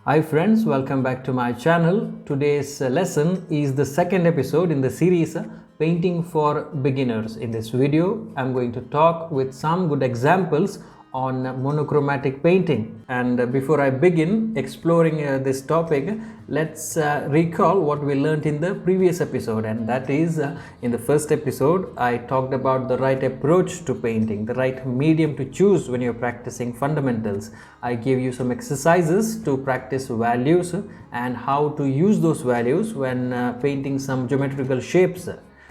Hi friends, welcome back to my channel. Today's lesson is the second episode in the series Painting for Beginners. In this video, I'm going to talk with some good examples on monochromatic painting. And before I begin exploring this topic, let's recall what we learned in the previous episode. And that is, in the first episode, I talked about the right approach to painting, the right medium to choose when you're practicing fundamentals. I gave you some exercises to practice values and how to use those values when painting some geometrical shapes,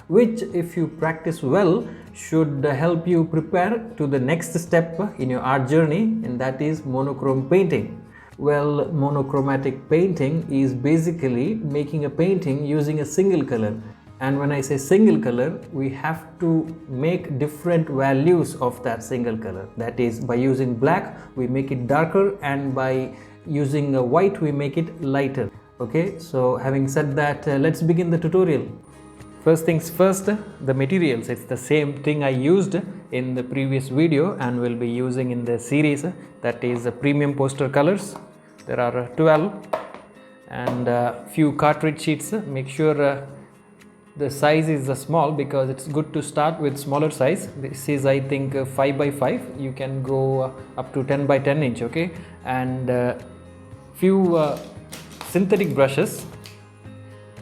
which if you practice well should help you prepare to the next step in your art journey, and that is monochrome painting. Well, monochromatic painting is basically making a painting using a single color. And when I say single color, we have to make different values of that single color. That is, by using black we make it darker, and by using white we make it lighter. Okay, so having said that, let's begin the tutorial. First things first, the materials. It's the same thing I used in the previous video and will be using in the series, that is premium poster colors. There are 12 and a few cartridge sheets. Make sure the size is small because it's good to start with smaller size. This is I think 5 by 5. You can go up to 10 by 10 inch. Okay, and few synthetic brushes.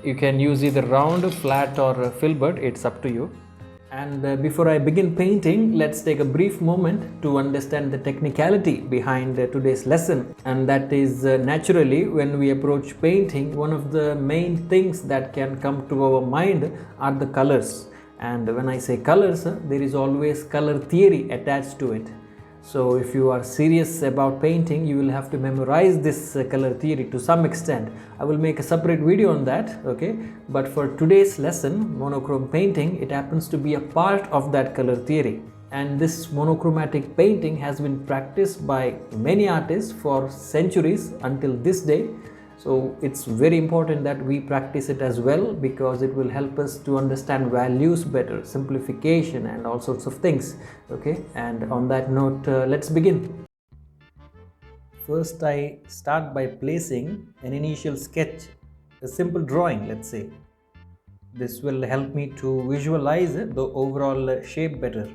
You can use either round, flat or filbert, it's up to you. And before I begin painting, let's take a brief moment to understand the technicality behind today's lesson. And that is, naturally, when we approach painting, one of the main things that can come to our mind are the colors. And when I say colors, there is always color theory attached to it. So if you are serious about painting, you will have to memorize this color theory to some extent. I will make a separate video on that, okay? But for today's lesson, monochrome painting, it happens to be a part of that color theory. And this monochromatic painting has been practiced by many artists for centuries until this day. So it's very important that we practice it as well, because it will help us to understand values better, simplification and all sorts of things. Okay, and on that note, let's begin. First, I start by placing an initial sketch, a simple drawing, let's say. This will help me to visualize the overall shape better.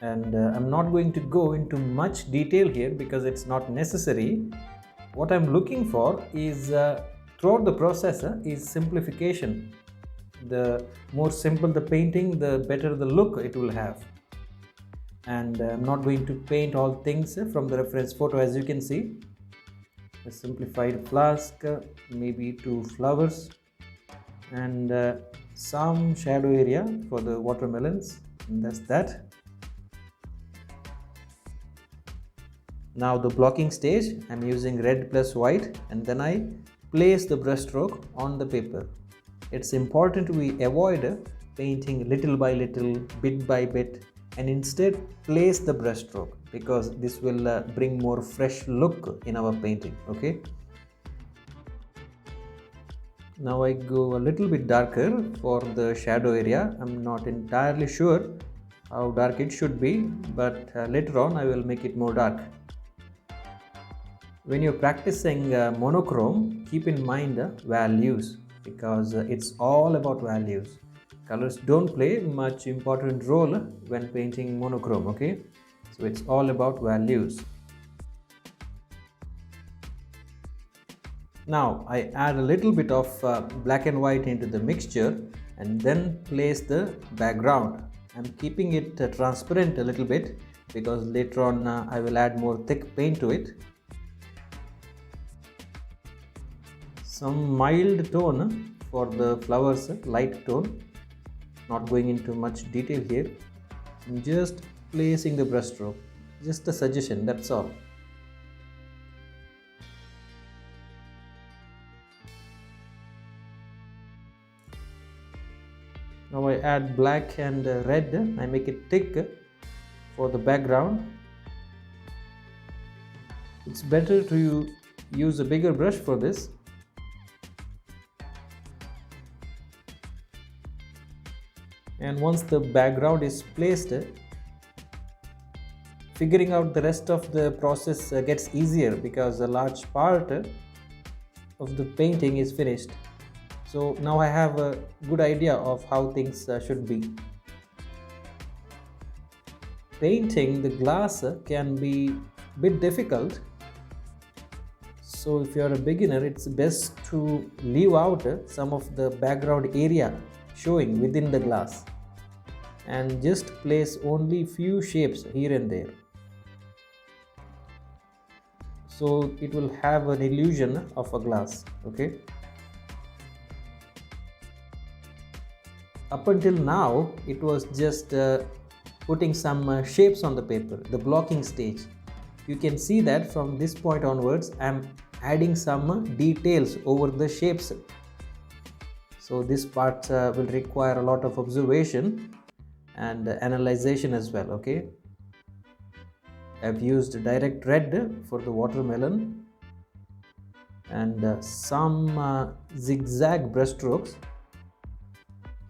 And I'm not going to go into much detail here because it's not necessary. What I'm looking for is, throughout the process, is simplification. The more simple the painting, the better the look it will have. And I'm not going to paint all things from the reference photo. As you can see, a simplified flask, maybe 2 flowers, and some shadow area for the watermelons, and that's that. Now the blocking stage, I'm using red plus white, and then I place the brushstroke on the paper. It's important we avoid painting little by little, bit by bit, and instead place the brushstroke, because this will bring more fresh look in our painting. Okay. Now I go a little bit darker for the shadow area. I'm not entirely sure how dark it should be, but later on I will make it more dark. When you're practicing monochrome, keep in mind values, because it's all about values. Colors don't play much important role when painting monochrome, okay? So it's all about values. Now I add a little bit of black and white into the mixture and then place the background. I'm keeping it transparent a little bit because later on I will add more thick paint to it. Some mild tone for the flowers, light tone. Not going into much detail here. I'm just placing the brushstroke. Just a suggestion, that's all. Now I add black and red. I make it thick for the background. It's better to use a bigger brush for this. And once the background is placed, figuring out the rest of the process gets easier because a large part of the painting is finished. So now I have a good idea of how things should be. Painting the glass can be a bit difficult. So if you are a beginner, it's best to leave out some of the background area showing within the glass and just place only few shapes here and there. So it will have an illusion of a glass. Okay. Up until now, it was just putting some shapes on the paper, the blocking stage. You can see that from this point onwards, I'm adding some details over the shapes. So this part will require a lot of observation and analyzation as well. Okay. I've used direct red for the watermelon and some zigzag brushstrokes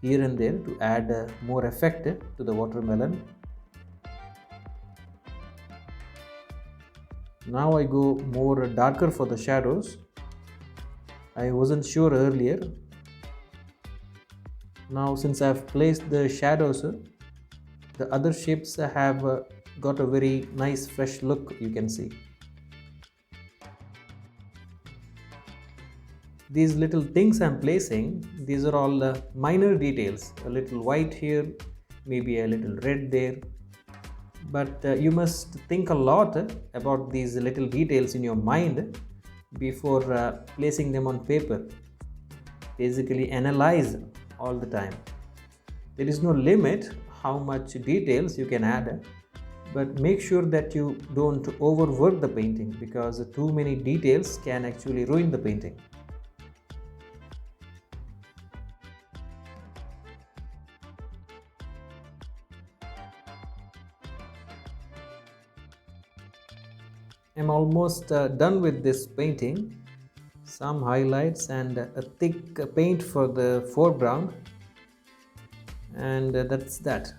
here and there to add more effect to the watermelon. Now I go more darker for the shadows. I wasn't sure earlier. Now since I've placed the shadows, the other shapes have got a very nice fresh look, you can see. These little things I'm placing, these are all minor details. A little white here, maybe a little red there. But you must think a lot about these little details in your mind before placing them on paper. Basically analyze all the time. There is no limit how much details you can add, but make sure that you don't overwork the painting because too many details can actually ruin the painting. I'm almost done with this painting. Some highlights and a thick paint for the foreground, and that's that.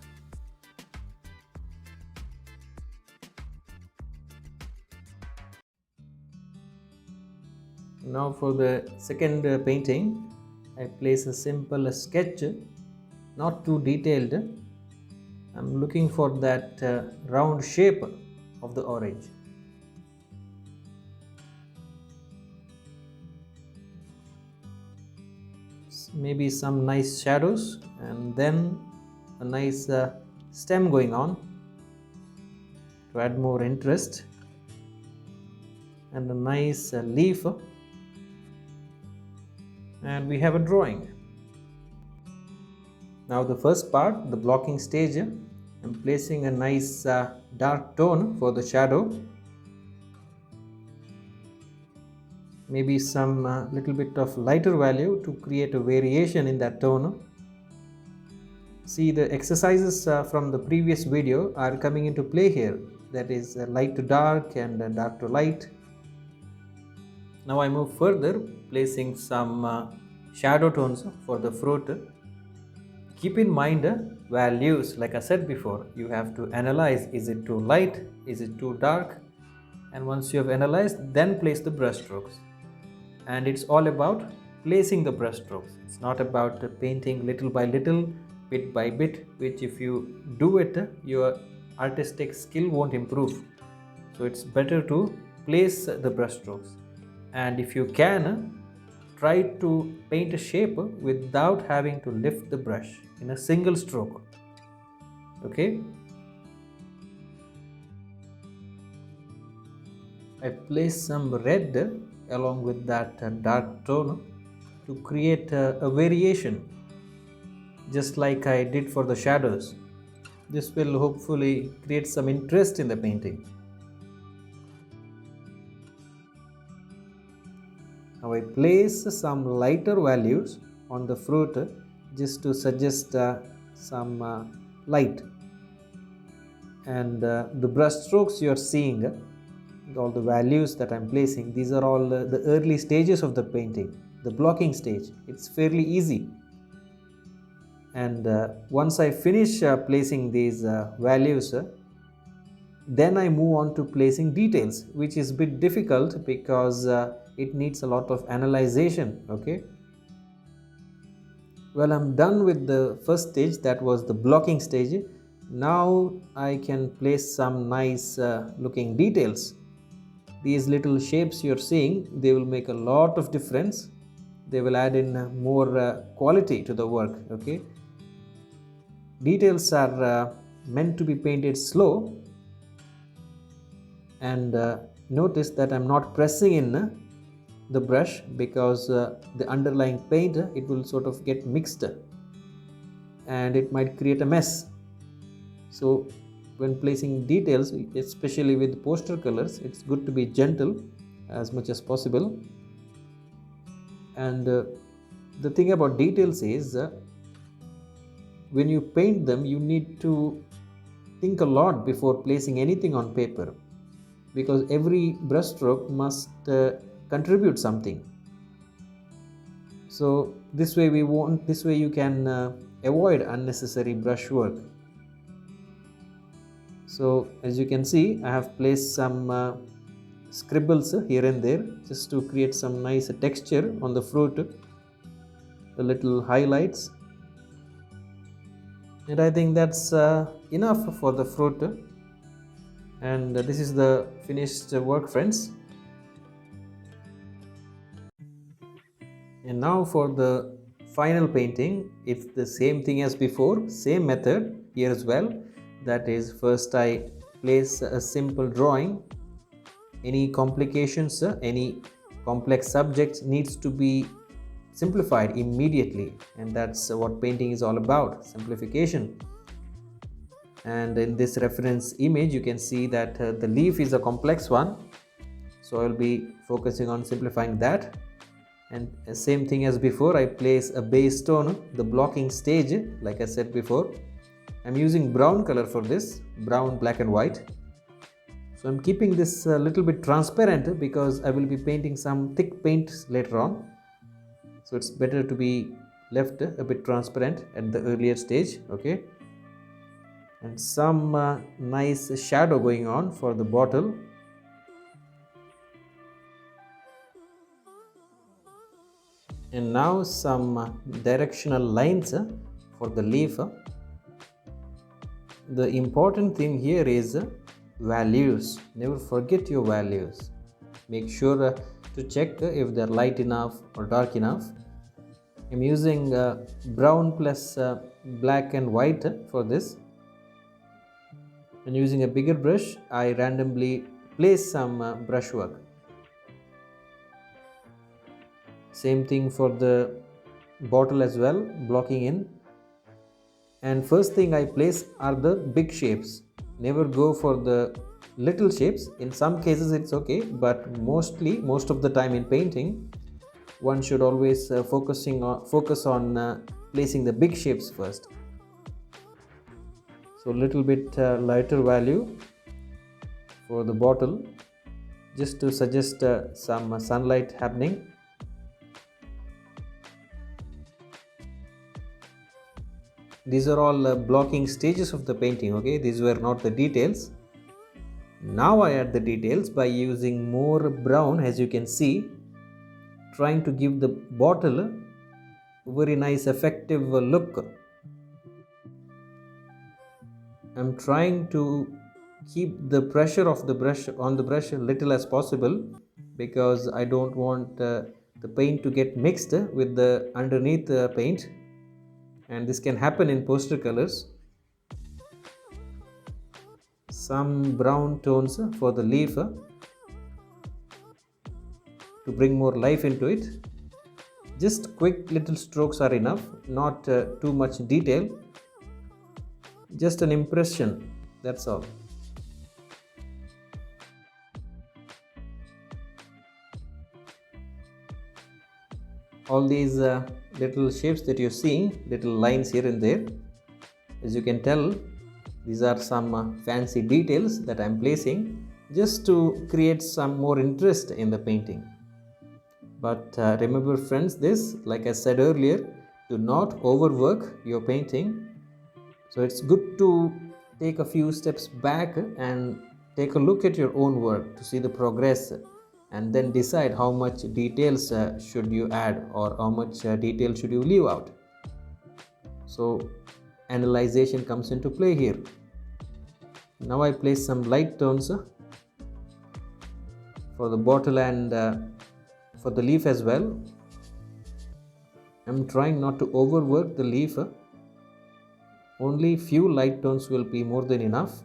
Now for the second painting, I place a simple sketch, not too detailed. I'm looking for that round shape of the orange. Maybe some nice shadows and then a nice stem going on to add more interest, and a nice leaf, and we have a drawing. Now the first part, the blocking stage, I'm placing a nice dark tone for the shadow, maybe some little bit of lighter value to create a variation in that tone. See, the exercises from the previous video are coming into play here, that is light to dark and dark to light. Now I move further, placing some shadow tones for the fruit. Keep in mind values, like I said before, you have to analyze, is it too light, is it too dark, and once you have analyzed, then place the brush strokes. And it's all about placing the brush strokes. It's not about painting little by little, bit by bit, which if you do it, your artistic skill won't improve. So it's better to place the brush strokes. And if you can, try to paint a shape without having to lift the brush in a single stroke. Okay? I place some red along with that dark tone to create a variation, just like I did for the shadows. This will hopefully create some interest in the painting. Now I place some lighter values on the fruit just to suggest some light, and the brush strokes you are seeing, all the values that I'm placing, these are all the early stages of the painting, the blocking stage. It's fairly easy, and once I finish placing these values, Then I move on to placing details, which is a bit difficult because it needs a lot of analyzation. Okay, well, I'm done with the first stage, that was the blocking stage. Now I can place some nice looking details. These little shapes you're seeing, they will make a lot of difference. They will add in more quality to the work. Okay, details are meant to be painted slow, and notice that I'm not pressing in the brush, because the underlying paint, it will sort of get mixed and it might create a mess. So when placing details, especially with poster colors, it's good to be gentle as much as possible. And the thing about details is, when you paint them, you need to think a lot before placing anything on paper, because every brushstroke must contribute something. So this way you can avoid unnecessary brush work. So as you can see, I have placed some scribbles here and there, just to create some nice texture on the fruit, the little highlights. And I think that's enough for the fruit. And this is the finished work, friends. And now for the final painting, it's the same thing as before, same method here as well. That is, first I place a simple drawing. Any complications, any complex subjects needs to be simplified immediately, and that's what painting is all about, simplification. And in this reference image, you can see that the leaf is a complex one, so I'll be focusing on simplifying that. And same thing as before, I place a base tone, the blocking stage. Like I said before, I'm using brown color for this, brown, black and white. So I'm keeping this a little bit transparent because I will be painting some thick paints later on. So it's better to be left a bit transparent at the earlier stage. Okay, and some nice shadow going on for the bottle. And now some directional lines for the leaf. The important thing here is values. Never forget your values. Make sure to check if they're light enough or dark enough. I'm using brown plus black and white for this. And using a bigger brush, I randomly place some brushwork. Same thing for the bottle as well, blocking in. And first thing I place are the big shapes. Never go for the little shapes. In some cases it's okay, but most of the time in painting, one should always focus on placing the big shapes first. So little bit lighter value for the bottle, just to suggest some sunlight happening. These are all blocking stages of the painting. Okay, these were not the details. Now I add the details by using more brown, as you can see, trying to give the bottle a very nice effective look. I'm trying to keep the pressure of the brush on the brush a little as possible, because I don't want the paint to get mixed with the underneath paint, and this can happen in poster colors. Some brown tones for the leaf to bring more life into it. Just quick little strokes are enough, not too much detail, just an impression, that's all. All these little shapes that you're seeing, little lines here and there, as you can tell, these are some fancy details that I'm placing just to create some more interest in the painting. But remember friends, this, like I said earlier, do not overwork your painting. So it's good to take a few steps back and take a look at your own work to see the progress, and then decide how much details should you add or how much detail should you leave out. So analyzation comes into play here. Now I place some light tones for the bottle and for the leaf as well. I'm trying not to overwork the leaf. Only few light tones will be more than enough.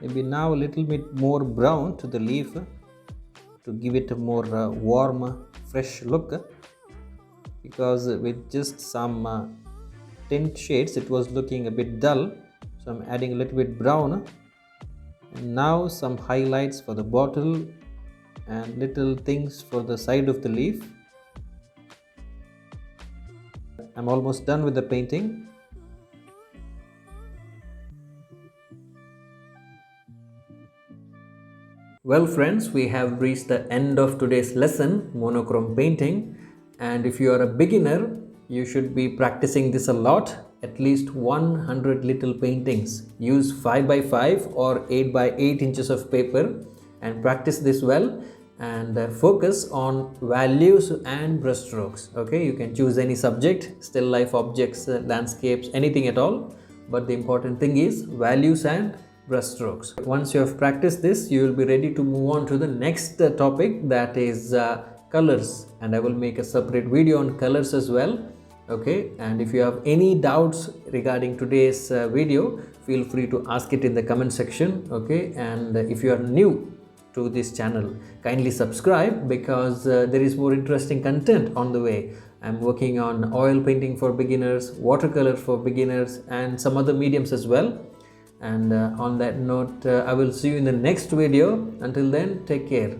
Maybe now a little bit more brown to the leaf to give it a more warm, fresh look, because with just some tint shades it was looking a bit dull. So I'm adding a little bit brown, and now some highlights for the bottle and little things for the side of the leaf. I'm almost done with the painting. Well friends, we have reached the end of today's lesson, monochrome painting, and if you are a beginner, you should be practicing this a lot, at least 100 little paintings. Use 5 by 5 or 8 by 8 inches of paper and practice this well, and focus on values and brushstrokes. Okay, you can choose any subject, still life, objects, landscapes, anything at all, but the important thing is values and brushstrokes. Once you have practiced this, you will be ready to move on to the next topic, that is colors, and I will make a separate video on colors as well. Okay, and if you have any doubts regarding today's video, feel free to ask it in the comment section. Okay, and if you are new to this channel, kindly subscribe, because there is more interesting content on the way. I'm working on oil painting for beginners, watercolor for beginners, and some other mediums as well. And on that note, I will see you in the next video. Until then, take care.